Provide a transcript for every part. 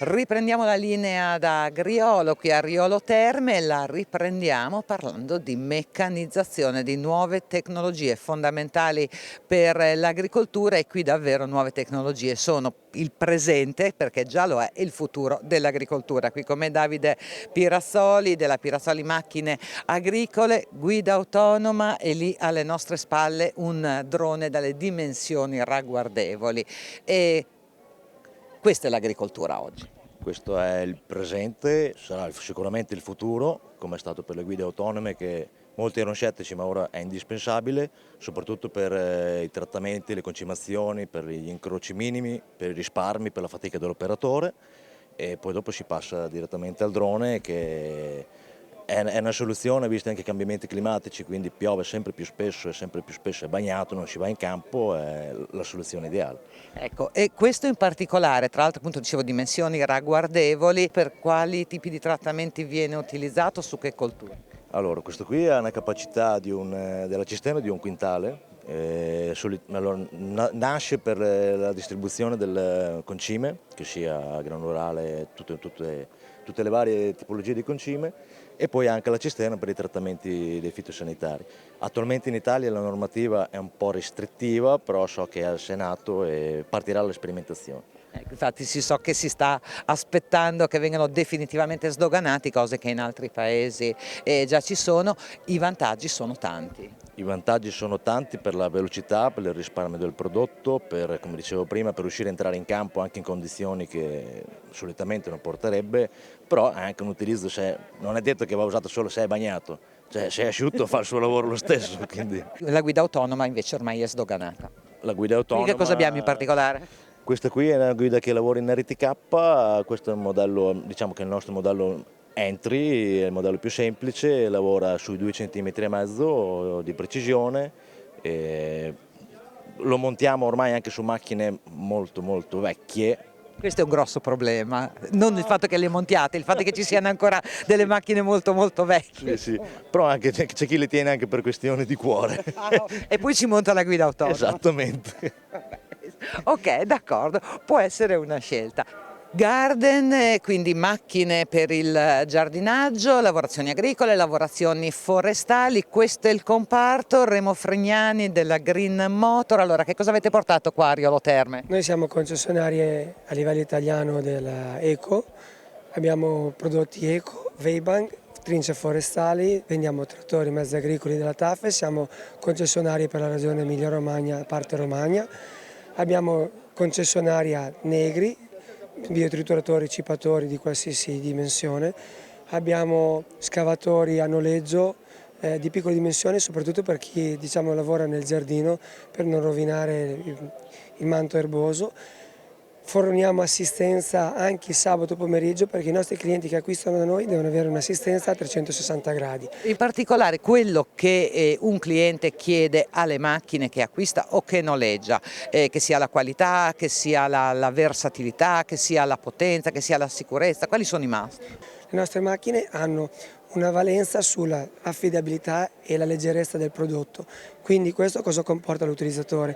Riprendiamo la linea da Griolo, qui a Riolo Terme, e la riprendiamo parlando di meccanizzazione, di nuove tecnologie fondamentali per l'agricoltura, e qui davvero nuove tecnologie sono il presente, perché già lo è, il futuro dell'agricoltura. Qui con me Davide Pirazzoli della Pirazzoli Macchine Agricole, guida autonoma, e lì alle nostre spalle un drone dalle dimensioni ragguardevoli. E questa è l'agricoltura oggi. Questo è il presente, sarà sicuramente il futuro, come è stato per le guide autonome, che molti erano scettici ma ora è indispensabile, soprattutto per i trattamenti, le concimazioni, per gli incroci minimi, per i risparmi, per la fatica dell'operatore, e poi dopo si passa direttamente al drone, che è una soluzione visti anche i cambiamenti climatici, quindi piove sempre più spesso e sempre più spesso è bagnato, non si va in campo, è la soluzione ideale. Ecco, e questo in particolare, tra l'altro appunto dicevo dimensioni ragguardevoli, per quali tipi di trattamenti viene utilizzato, su che colture? Allora, questo qui ha una capacità della cisterna di 1 quintale, nasce per la distribuzione del concime, che sia granulare, tutte le varie tipologie di concime, e poi anche la cisterna per i trattamenti dei fitosanitari. Attualmente in Italia la normativa è un po' restrittiva, però so che è al Senato e partirà la sperimentazione. Infatti so che si sta aspettando che vengano definitivamente sdoganati, cose che in altri paesi già ci sono. I vantaggi sono tanti. I vantaggi sono tanti per la velocità, per il risparmio del prodotto, per, come dicevo prima, per riuscire a entrare in campo anche in condizioni che solitamente non porterebbe, però è anche un utilizzo, non è detto che va usato solo se è bagnato, cioè se è asciutto fa il suo lavoro lo stesso. Quindi. La guida autonoma invece ormai è sdoganata. La guida autonoma. Qui che cosa abbiamo in particolare? Questa qui è una guida che lavora in RTK, questo è un modello, diciamo che è il nostro modello entry, è il modello più semplice, lavora sui 2,5 cm di precisione, e lo montiamo ormai anche su macchine molto vecchie. Questo è un grosso problema, non il fatto che le montiate, il fatto che ci siano ancora delle macchine molto vecchie. Sì, però anche, c'è chi le tiene anche per questioni di cuore. E poi ci monta la guida autonoma. Esattamente. Ok, d'accordo, può essere una scelta. Garden, quindi macchine per il giardinaggio, lavorazioni agricole, lavorazioni forestali, questo è il comparto. Remo Fregnani della Green Motor. Allora, che cosa avete portato qua a Riolo Terme? Noi siamo concessionari a livello italiano della Eco, abbiamo prodotti Eco, Weibank, trince forestali, vendiamo trattori, mezzi agricoli della TAFE, siamo concessionari per la regione Emilia-Romagna, parte Romagna, abbiamo concessionaria Negri, biotrituratori, cipatori di qualsiasi dimensione, abbiamo scavatori a noleggio di piccola dimensione, soprattutto per chi lavora nel giardino per non rovinare il manto erboso. Forniamo assistenza anche il sabato pomeriggio, perché i nostri clienti che acquistano da noi devono avere un'assistenza a 360 gradi. In particolare quello che un cliente chiede alle macchine che acquista o che noleggia, che sia la qualità, che sia la versatilità, che sia la potenza, che sia la sicurezza, quali sono i must? Le nostre macchine hanno una valenza sulla affidabilità e la leggerezza del prodotto, quindi questo cosa comporta l'utilizzatore?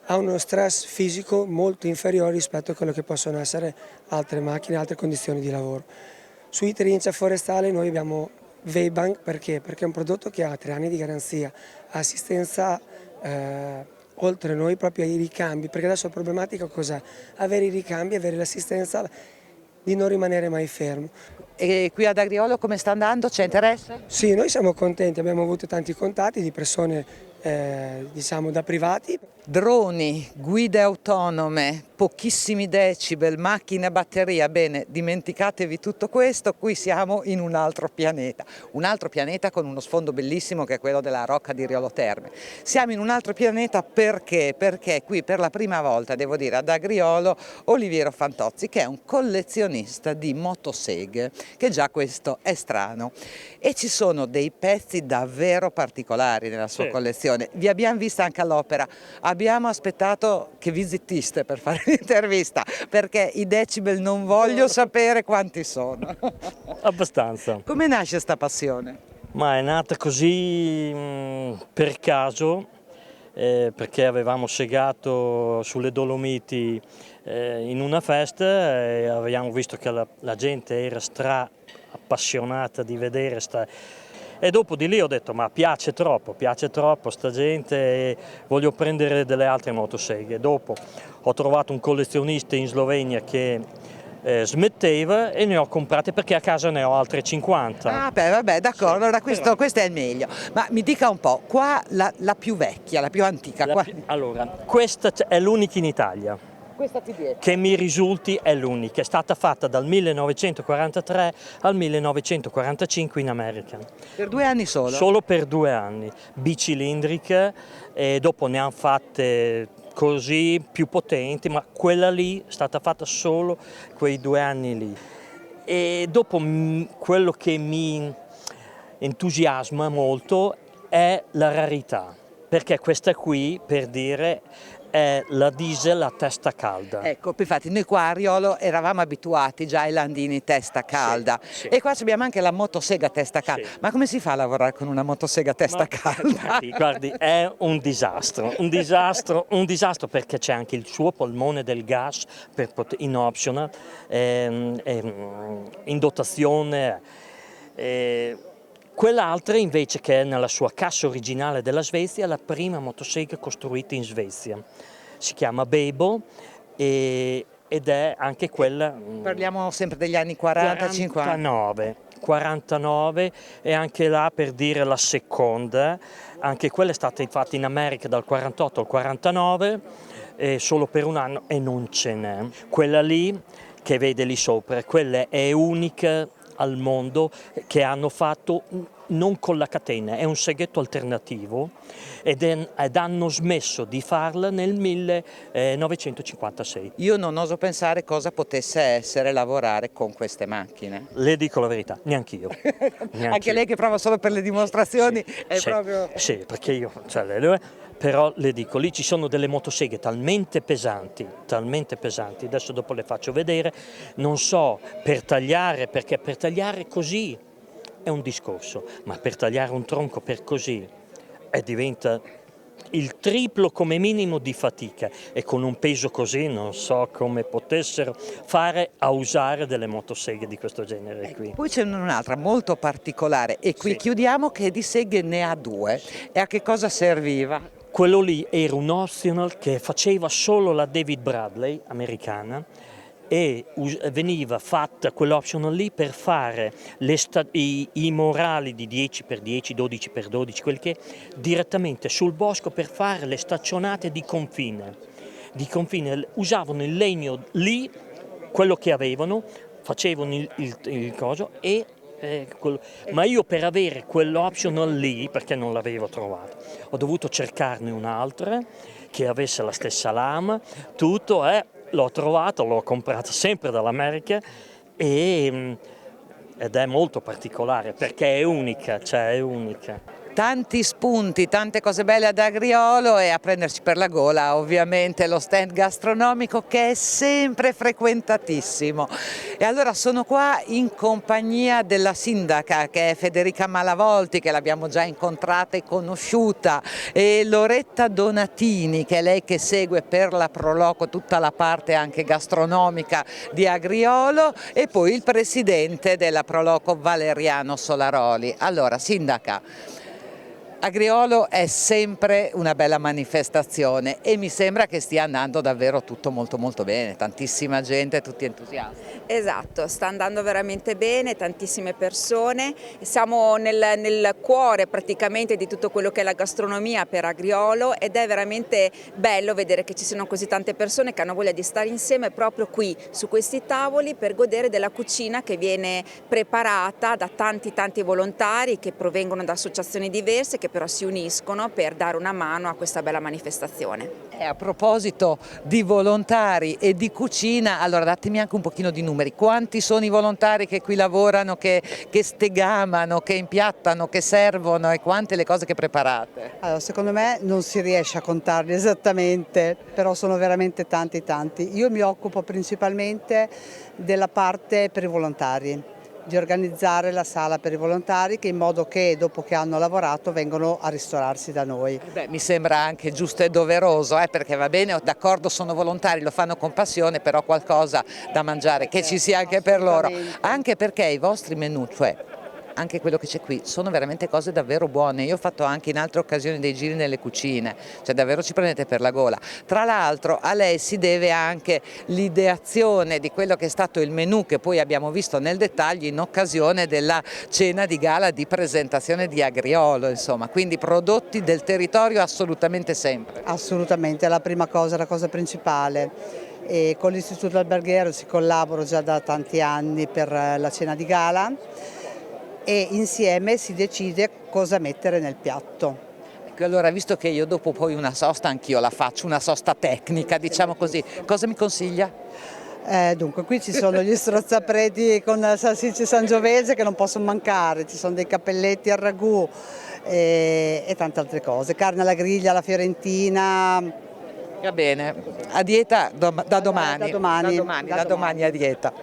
Ha uno stress fisico molto inferiore rispetto a quello che possono essere altre macchine, altre condizioni di lavoro. Sui trincia forestali noi abbiamo Weibank, perché? Perché è un prodotto che ha 3 anni di garanzia, assistenza oltre noi proprio ai ricambi, perché adesso la problematica cos'è? Avere i ricambi, avere l'assistenza di non rimanere mai fermo. E qui ad Agriolo come sta andando? C'è interesse? Sì, noi siamo contenti, abbiamo avuto tanti contatti di persone da privati. Droni, guide autonome, pochissimi decibel, macchine a batteria, bene, dimenticatevi tutto questo, qui siamo in un altro pianeta con uno sfondo bellissimo che è quello della Rocca di Riolo Terme. Siamo in un altro pianeta perché? Perché qui per la prima volta, devo dire, ad Agriolo, Oliviero Fantozzi, che è un collezionista di motoseghe, che già questo è strano, e ci sono dei pezzi davvero particolari nella sua collezione. Vi abbiamo vista anche all'opera. Abbiamo aspettato che vi zittiste per fare l'intervista, perché i decibel non voglio sapere quanti sono. Abbastanza. Come nasce sta passione? Ma è nata così per caso. perché avevamo segato sulle Dolomiti in una festa e abbiamo visto che la gente era appassionata di vedere e dopo di lì ho detto ma piace troppo sta gente e voglio prendere delle altre motoseghe. Dopo ho trovato un collezionista in Slovenia che smetteva e ne ho comprate perché a casa ne ho altre 50. Ah, beh, vabbè, d'accordo, Sì, allora questo è il meglio. Ma mi dica un po', qua la più vecchia, la più antica, Allora, questa è l'unica in Italia. questa TDS. Che mi risulti è l'unica, è stata fatta dal 1943 al 1945 in America. Per 2 anni solo? Solo per 2 anni, bicilindriche e dopo ne hanno fatte così più potenti, ma quella lì è stata fatta solo quei 2 anni lì. E dopo quello che mi entusiasma molto è la rarità, perché questa qui, per dire, è la diesel a testa calda. Ecco, infatti noi qua a Ariolo eravamo abituati già ai landini testa calda Sì. e qua abbiamo anche la motosega testa calda. Sì. Ma come si fa a lavorare con una motosega testa calda? Guardi, è un disastro perché c'è anche il suo polmone del gas in optional, in dotazione. Quell'altra invece che è nella sua cassa originale della Svezia è la prima motosega costruita in Svezia. Si chiama Bebo ed è anche quella... Parliamo sempre degli anni 40-50. 49 e anche là per dire la seconda, anche quella è stata fatta in America dal 48 al 49 solo per un anno e non ce n'è. Quella lì che vede lì sopra, quella è unica al mondo che hanno fatto non con la catena, è un seghetto alternativo ed hanno smesso di farla nel 1956. Io non oso pensare cosa potesse essere lavorare con queste macchine. Le dico la verità, neanch'io. Anche lei che prova solo per le dimostrazioni è proprio... Sì, perché io... però le dico, lì ci sono delle motoseghe talmente pesanti, adesso dopo le faccio vedere, non so per tagliare, perché per tagliare così è un discorso, ma per tagliare un tronco per così diventa il triplo come minimo di fatica e con un peso così non so come potessero fare a usare delle motoseghe di questo genere qui. Poi c'è un'altra molto particolare e qui chiudiamo che di seghe ne ha 2 e a che cosa serviva? Quello lì era un optional che faceva solo la David Bradley americana e veniva fatta quell'optional lì per fare i morali di 10x10, 12x12, quel che direttamente sul bosco per fare le staccionate di confine. Usavano il legno lì, quello che avevano, facevano il coso ma io per avere quell'optional lì, perché non l'avevo trovato, ho dovuto cercarne un'altra che avesse la stessa lama, tutto, l'ho trovato, l'ho comprata sempre dall'America ed è molto particolare perché è unica, è unica. Tanti spunti, tante cose belle ad Agriolo e a prendersi per la gola ovviamente lo stand gastronomico che è sempre frequentatissimo. E allora sono qua in compagnia della sindaca che è Federica Malavolti, che l'abbiamo già incontrata e conosciuta, e Loretta Donatini, che è lei che segue per la Proloco tutta la parte anche gastronomica di Agriolo, e poi il presidente della Proloco Valeriano Solaroli. Allora, sindaca, Agriolo è sempre una bella manifestazione e mi sembra che stia andando davvero tutto molto bene, tantissima gente, tutti entusiasti. Esatto, sta andando veramente bene, tantissime persone, siamo nel cuore praticamente di tutto quello che è la gastronomia per Agriolo ed è veramente bello vedere che ci siano così tante persone che hanno voglia di stare insieme proprio qui su questi tavoli per godere della cucina che viene preparata da tanti volontari che provengono da associazioni diverse che però si uniscono per dare una mano a questa bella manifestazione. A proposito di volontari e di cucina, allora datemi anche un pochino di numeri. Quanti sono i volontari che qui lavorano, che stegamano, che impiattano, che servono e quante le cose che preparate? Allora, secondo me non si riesce a contarli esattamente, però sono veramente tanti. Io mi occupo principalmente della parte per i volontari. di organizzare la sala per i volontari, che in modo che dopo che hanno lavorato vengono a ristorarsi da noi. Beh, mi sembra anche giusto e doveroso, perché va bene, d'accordo, sono volontari, lo fanno con passione, però qualcosa da mangiare, che ci sia anche per loro, anche perché i vostri menù, cioè anche quello che c'è qui, sono veramente cose davvero buone. Io ho fatto anche in altre occasioni dei giri nelle cucine, cioè davvero ci prendete per la gola. Tra l'altro a lei si deve anche l'ideazione di quello che è stato il menù, che poi abbiamo visto nel dettaglio in occasione della cena di gala di presentazione di Agriolo, insomma, quindi prodotti del territorio assolutamente sempre. Assolutamente, è la prima cosa, la cosa principale. E con l'Istituto Alberghiero si collabora già da tanti anni per la cena di gala e insieme si decide cosa mettere nel piatto. Allora, visto che io dopo poi una sosta anch'io la faccio, una sosta tecnica, diciamo così, cosa mi consiglia? Dunque, qui ci sono gli strozzapreti con salsicce sangiovese che non possono mancare, ci sono dei cappelletti al ragù e tante altre cose, carne alla griglia, alla fiorentina. Va bene, a dieta da domani, Da domani. a dieta.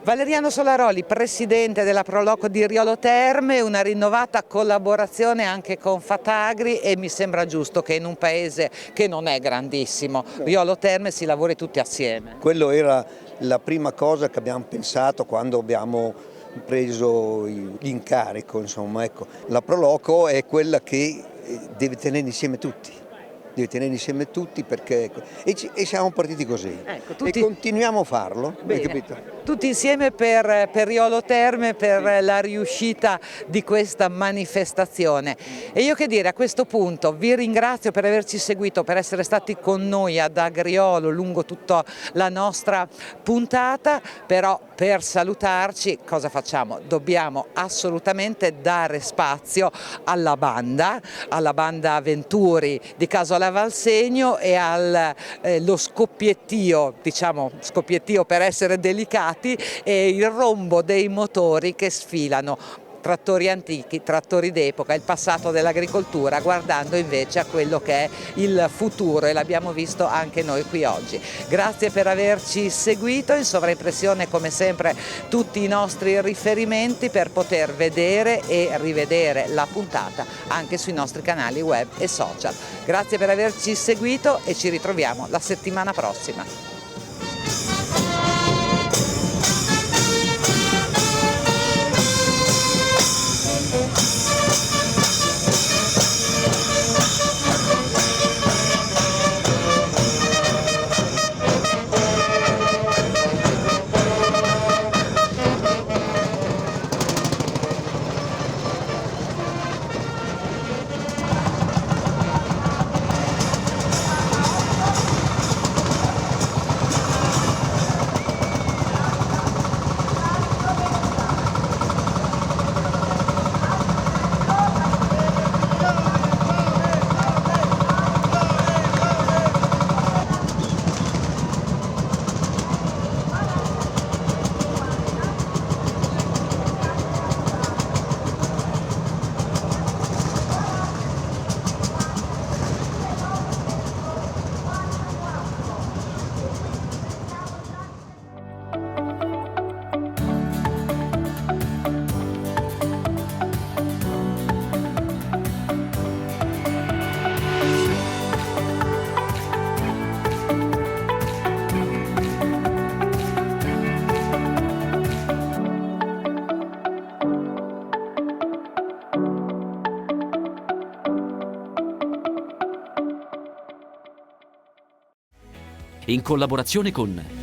Valeriano Solaroli, presidente della Proloco di Riolo Terme, una rinnovata collaborazione anche con Fatagri, e mi sembra giusto che in un paese che non è grandissimo, Riolo Terme, si lavori tutti assieme. Quello era la prima cosa che abbiamo pensato quando abbiamo preso l'incarico, insomma, ecco. La Proloco è quella che deve tenere insieme tutti. Perché e siamo partiti così, Ecco, e continuiamo a farlo, hai capito? Tutti insieme per Riolo Terme, per la riuscita di questa manifestazione. E io che dire, a questo punto vi ringrazio per averci seguito, per essere stati con noi ad Agriolo lungo tutta la nostra puntata, però per salutarci cosa facciamo? Dobbiamo assolutamente dare spazio alla banda Venturi di Casola Valsegno e allo scoppiettio, diciamo scoppiettio per essere delicati, e il rombo dei motori che sfilano. Trattori antichi, trattori d'epoca, il passato dell'agricoltura, guardando invece a quello che è il futuro, e l'abbiamo visto anche noi qui oggi. Grazie per averci seguito, in sovraimpressione come sempre tutti i nostri riferimenti per poter vedere e rivedere la puntata anche sui nostri canali web e social. Grazie per averci seguito e ci ritroviamo la settimana prossima. In collaborazione con